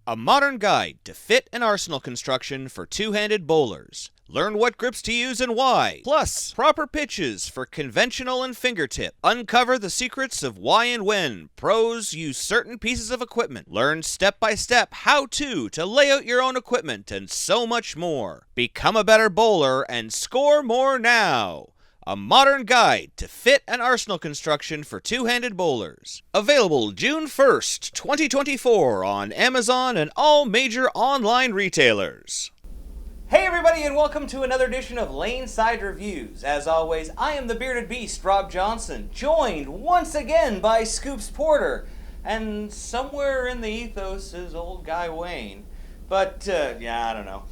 A modern guide to fit and arsenal construction for two-handed bowlers. Learn what grips to use and why. Plus, proper pitches for conventional and fingertip. Uncover the secrets of why and when pros use certain pieces of equipment. Learn step-by-step how-to lay out your own equipment and so much more. Become a better bowler and score more now. A modern guide to fit and arsenal construction for two-handed bowlers. Available June 1st, 2024 on Amazon and all major online retailers. Hey everybody, and welcome to another edition of LaneSide Reviews. As always, I am the bearded beast, Rob Johnson, joined once again by Scoops Porter, and somewhere in the ethos is old guy Wayne. But, I don't know.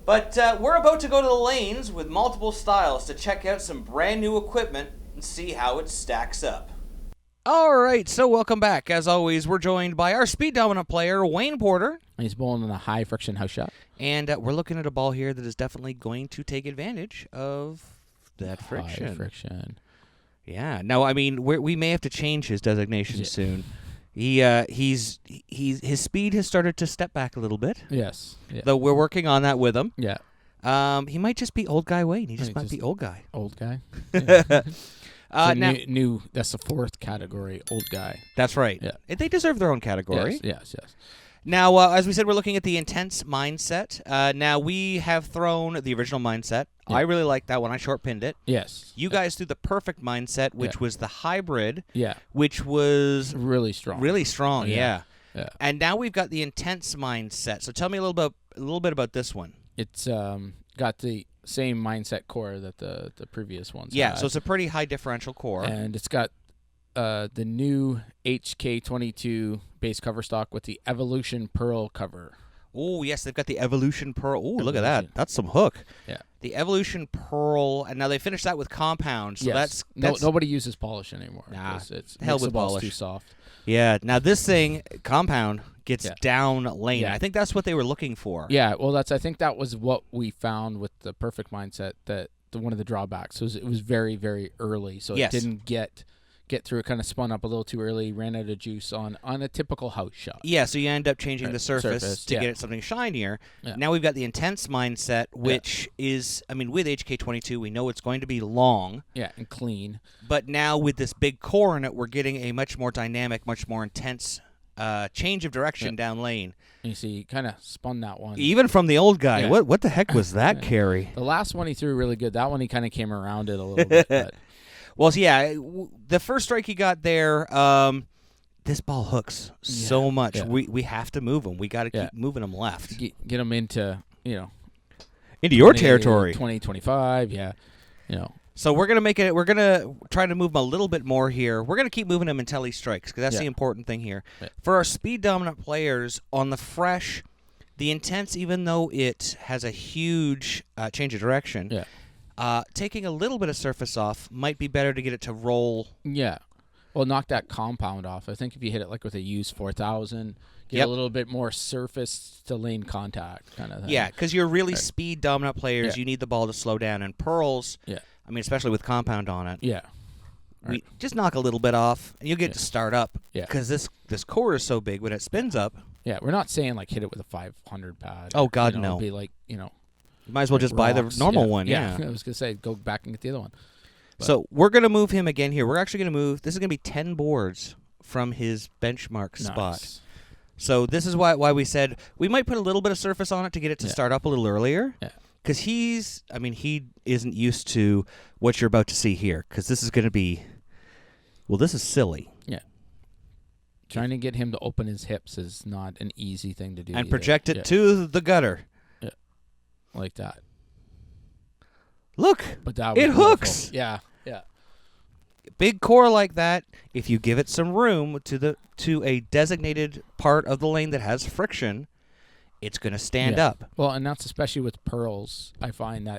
But we're about to go to the lanes with multiple styles to check out some brand new equipment and see how it stacks up. All right, so welcome back. As always, we're joined by our speed dominant player, Wayne Porter. He's bowling on a high friction house shot. And we're looking at a ball here that is definitely going to take advantage of that friction. High friction. Yeah. No, I mean, we may have to change his designation soon. His speed has started to step back a little bit. Yes. Yeah. Though we're working on that with him. Yeah. He might just be old guy Wayne. He just might be old guy. Old guy. Yeah. Now, new. That's the fourth category. Old guy. That's right. Yeah. They deserve their own category. Yes. Now, as we said, we're looking at the intense mindset. Now, we have thrown the original mindset. Yeah. I really liked that one. I short pinned it. Yes. You guys threw the perfect mindset, which was the hybrid. Yeah. Which was really strong. Really strong. Yeah. Yeah. And now we've got the intense mindset. So tell me a little bit about this one. It's got the same mindset core that the previous ones. Yeah. had. So it's a pretty high differential core. And it's got the new HK22 base cover stock with the Evolution Pearl cover. Oh, yes, they've got the Evolution Pearl. Oh, look at that. That's some hook. Yeah. The Evolution Pearl, and now they finished that with compound, so yes. that's nobody uses polish anymore. Nah, it's hell with the ball's polish. too soft. Yeah, now this thing, compound, gets down lane. Yeah. I think that's what they were looking for. Yeah, well, I think that was what we found with the perfect mindset, that one of the drawbacks was it was very, very early, so it didn't get through. It kind of spun up a little too early, ran out of juice on a typical house shot. Yeah, so you end up changing the surface to get it something shinier. Yeah. Now we've got the intense mindset, which is, I mean, with HK22, we know it's going to be long. Yeah, and clean. But now with this big core in it, we're getting a much more dynamic, much more intense change of direction down lane. And you see, he kind of spun that one. Even from the old guy. Yeah. What the heck was that carry? The last one he threw really good. That one he kind of came around it a little bit. But. Well, yeah, the first strike he got there, this ball hooks so much. Yeah. We have to move him. We got to keep moving him left. Get him into, into your territory. 2025, So we're gonna try to move him a little bit more here. We're gonna keep moving him until he strikes, because that's the important thing here. Yeah. For our speed dominant players on the fresh, the intense, even though it has a huge change of direction. Yeah. Taking a little bit of surface off might be better to get it to roll. Yeah. Well, knock that compound off. I think if you hit it like with a used 4000, get a little bit more surface to lane contact kind of thing. Yeah, because you're really speed dominant players. You need the ball to slow down. And pearls, I mean, especially with compound on it. Yeah. We just knock a little bit off, and you'll get to start up. Yeah. Because this core is so big when it spins up. Yeah, we're not saying like hit it with a 500 pad. Oh, God, no. It'd be like, You might as well just buy the normal one. Yeah. I was going to say, go back and get the other one. But. So we're going to move him again here. We're actually going to move. This is going to be 10 boards from his benchmark spot. So this is why we said we might put a little bit of surface on it to get it to start up a little earlier. Yeah. Because he isn't used to what you're about to see here. Because this is going to be, this is silly. Yeah. Trying to get him to open his hips is not an easy thing to do. And project it to the gutter. Like that. Look, but that was it hooks. Yeah. Big core like that, if you give it some room to a designated part of the lane that has friction, it's going to stand up. Well, and that's especially with pearls. I find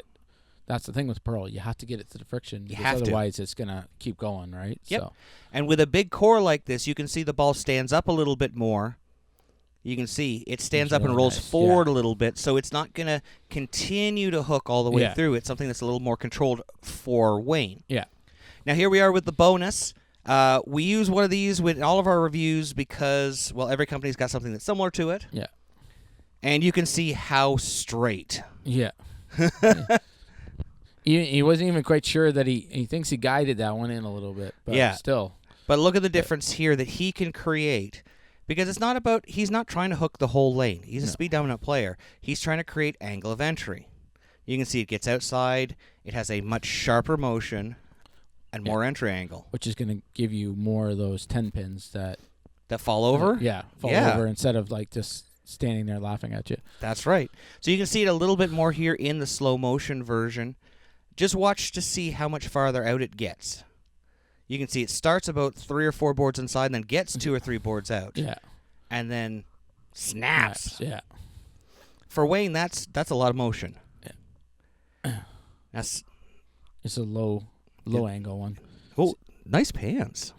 that's the thing with pearl. You have to get it to the friction. Because otherwise it's going to keep going, right? Yep. So. And with a big core like this, you can see the ball stands up a little bit more. You can see it stands up and rolls forward a little bit, so it's not going to continue to hook all the way through. It's something that's a little more controlled for Wayne. Yeah. Now, here we are with the bonus. We use one of these with all of our reviews because, every company's got something that's similar to it. Yeah. And you can see how straight. Yeah. He wasn't even quite sure that he thinks he guided that one in a little bit, but still. But look at the difference here that he can create, because it's not about, he's not trying to hook the whole lane. He's a speed dominant player. He's trying to create angle of entry. You can see it gets outside. It has a much sharper motion and more entry angle, which is going to give you more of those 10 pins that fall over. Fall over instead of like just standing there laughing at you. That's right. So you can see it a little bit more here in the slow motion version. Just watch to see how much farther out it gets. You can see it starts about 3 or 4 boards inside and then gets 2 or 3 boards out. Yeah. And then snaps. Yeah. For Wayne, that's a lot of motion. Yeah. It's a low angle one. Oh, nice pans.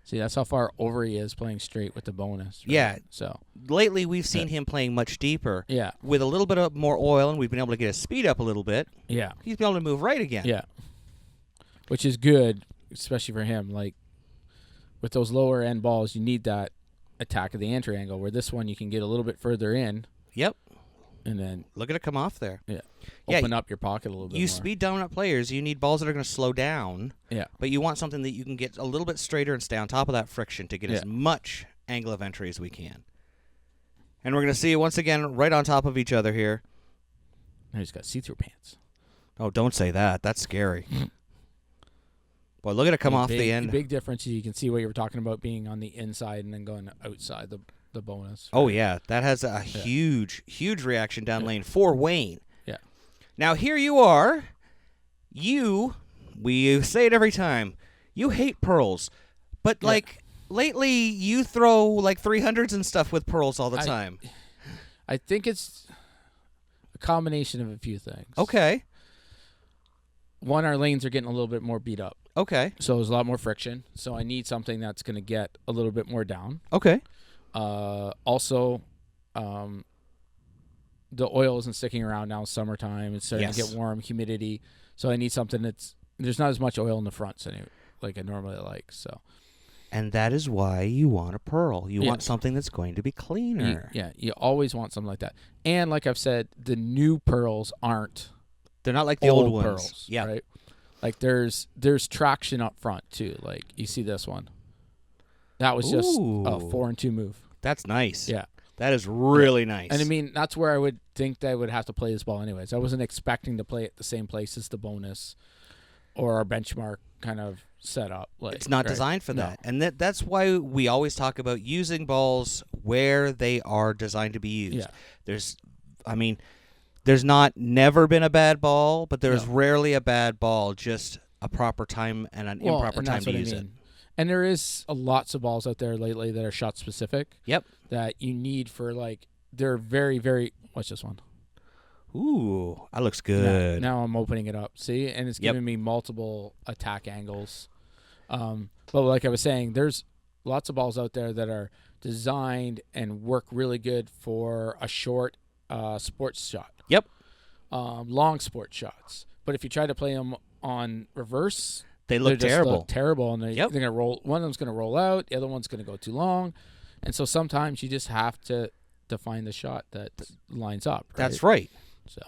See, that's how far over he is playing straight with the bonus. Right? Yeah. So lately we've seen him playing much deeper. Yeah. With a little bit of more oil, and we've been able to get his speed up a little bit. Yeah. He's been able to move right again. Yeah. Which is good, especially for him. Like with those lower end balls, you need that attack of the entry angle. Where this one, you can get a little bit further in. Yep. And then look at it come off there. Yeah. Open up your pocket a little bit more. You speed dominant players, you need balls that are going to slow down. Yeah. But you want something that you can get a little bit straighter and stay on top of that friction to get as much angle of entry as we can. And we're going to see it once again right on top of each other here. Now he's got see-through pants. Oh, don't say that. That's scary. Boy, look at it come off the end. The big difference is you can see what you were talking about being on the inside and then going outside the bonus. Right? Oh, yeah. That has a huge reaction down lane for Wayne. Yeah. Now, here you are. We say it every time. You hate pearls. But, lately you throw, 300s and stuff with pearls all the time. I think it's a combination of a few things. Okay. One, our lanes are getting a little bit more beat up. Okay. So there's a lot more friction. So I need something that's going to get a little bit more down. Okay. Also, the oil isn't sticking around now. Summertime. It's starting to get warm, humidity. So I need something there's not as much oil in the fronts like I normally like. So. And that is why you want a pearl. You want something that's going to be cleaner. You always want something like that. And like I've said, the new pearls they're not like the old ones. Pearls, right? Like there's traction up front too. Like you see this one. That was just a 4 and 2 move. That's nice. Yeah. That is really nice. And I mean, that's where I would think that I would have to play this ball anyways. I wasn't expecting to play it the same place as the bonus or our benchmark kind of setup. It's not designed for that. And that's why we always talk about using balls where they are designed to be used. Yeah. There's never been a bad ball, but there's rarely a bad ball, just a proper time and an improper time to use it. And there is lots of balls out there lately that are shot specific. Yep. That you need for they're very, very. What's this one? Ooh, that looks good. Now I'm opening it up. See, and it's giving me multiple attack angles. But like I was saying, there's lots of balls out there that are designed and work really good for a short sports shot. Yep. Long sports shots. But if you try to play them on reverse. They look terrible, and they're gonna roll. One of them's gonna roll out. The other one's gonna go too long, and so sometimes you just have to find the shot that lines up. Right? That's right. So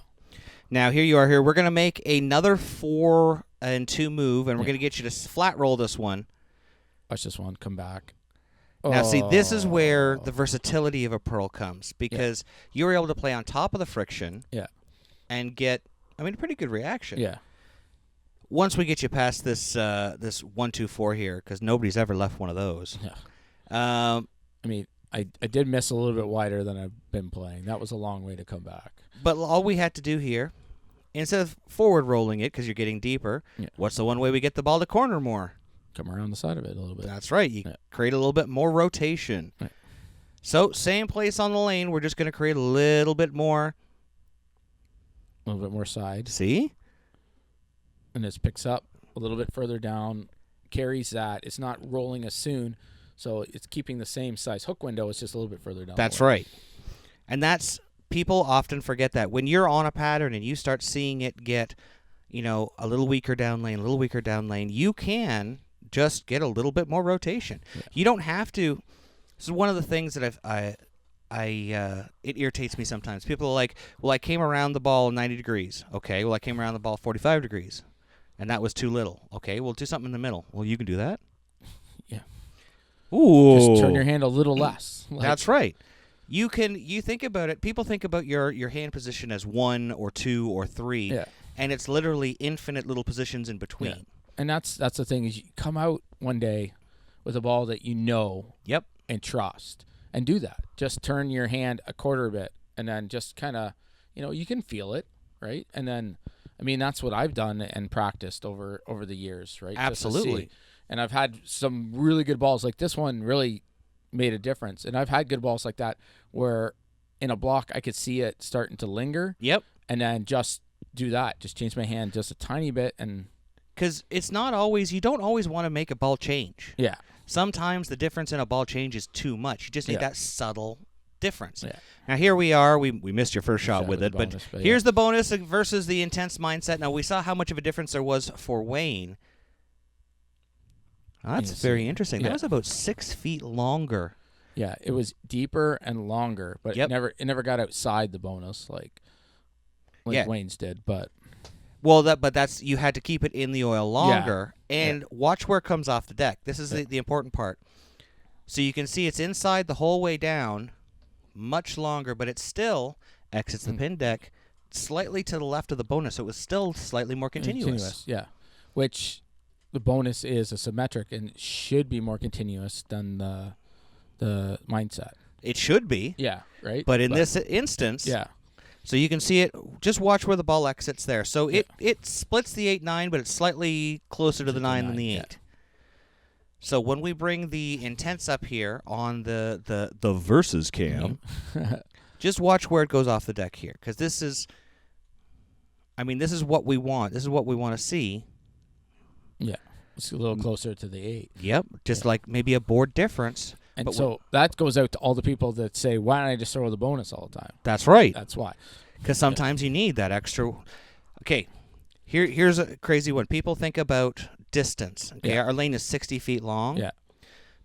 now here you are. Here we're gonna make another 4 and 2 move, and we're gonna get you to flat roll this one. Watch this one come back. Now see, this is where the versatility of a pearl comes because you were able to play on top of the friction. Yeah. And get a pretty good reaction. Yeah. Once we get you past this 1-2-4 here, because nobody's ever left one of those. Yeah. I did miss a little bit wider than I've been playing. That was a long way to come back. But all we had to do here, instead of forward rolling it because you're getting deeper, what's the one way we get the ball to corner more? Come around the side of it a little bit. That's right. You create a little bit more rotation. Right. So same place on the lane. We're just going to create a little bit more. A little bit more side. See? And this picks up a little bit further down, carries that. It's not rolling as soon, so it's keeping the same size hook window. It's just a little bit further down. That's right. And people often forget that. When you're on a pattern and you start seeing it get, a little weaker down lane, you can just get a little bit more rotation. Yeah. You don't have to. This is one of the things that it irritates me sometimes. People are like, well, I came around the ball 90 degrees. Okay, well, I came around the ball 45 degrees, and that was too little. Okay, well, do something in the middle. Well, you can do that. Yeah. Ooh. Just turn your hand a little less. That's right. You think about it. People think about your hand position as 1 or 2 or 3, yeah. and it's literally infinite little positions in between. Yeah. And that's the thing is you come out one day with a ball that you know Yep. and trust, and do that. Just turn your hand a quarter bit, and then just kind of, you can feel it, right? And then, I mean, that's what I've done and practiced over the years, right? Absolutely. And I've had some really good balls. Like this one really made a difference. And I've had good balls like that where in a block I could see it starting to linger. Yep. And then just do that. Just change my hand just a tiny bit. And because it's not always, you don't always want to make a ball change. Yeah. Sometimes the difference in a ball change is too much. You just need that subtle difference. Yeah. Now here we are. We missed your first shot with it, bonus, but here's the bonus versus the intense mindset. Now we saw how much of a difference there was for Wayne. Oh, that's very interesting. Yeah. That was about 6 feet longer. Yeah, it was deeper and longer, but it never got outside the bonus like Wayne's did. But that's you had to keep it in the oil longer, and watch where it comes off the deck. This is the important part. So you can see it's inside the whole way down, much longer, but it still exits the pin deck slightly to the left of the bonus, so it was still slightly more continuous. Yeah, which the bonus is a symmetric and should be more continuous than the mindset. It should be. Yeah, right? But in this instance, so you can see it. Just watch where the ball exits there. So it splits the 8-9, but it's slightly closer to the 9 than the 8. Yeah. So when we bring the intense up here on the versus cam, just watch where it goes off the deck here, because this is what we want. This is what we want to see. Yeah, it's a little closer to the 8. Yep, just like maybe a board difference. And so that goes out to all the people that say, why don't I just throw the bonus all the time? That's right. That's why. Because sometimes you need that extra. Okay, here's a crazy one. People think about distance. Okay, our lane is 60 feet long. Yeah.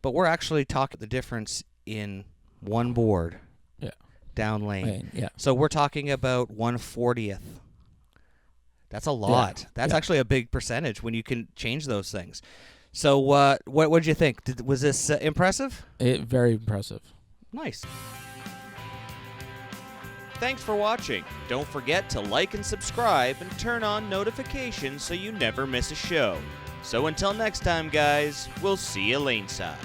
But we're actually talking the difference in one board. Yeah. Down lane. Yeah. So we're talking about 1/40th. That's a lot. That's actually a big percentage when you can change those things. So what did you think? Was this impressive? Very impressive. Nice. Thanks for watching. Don't forget to like and subscribe and turn on notifications so you never miss a show. So until next time, guys, we'll see you LaneSide.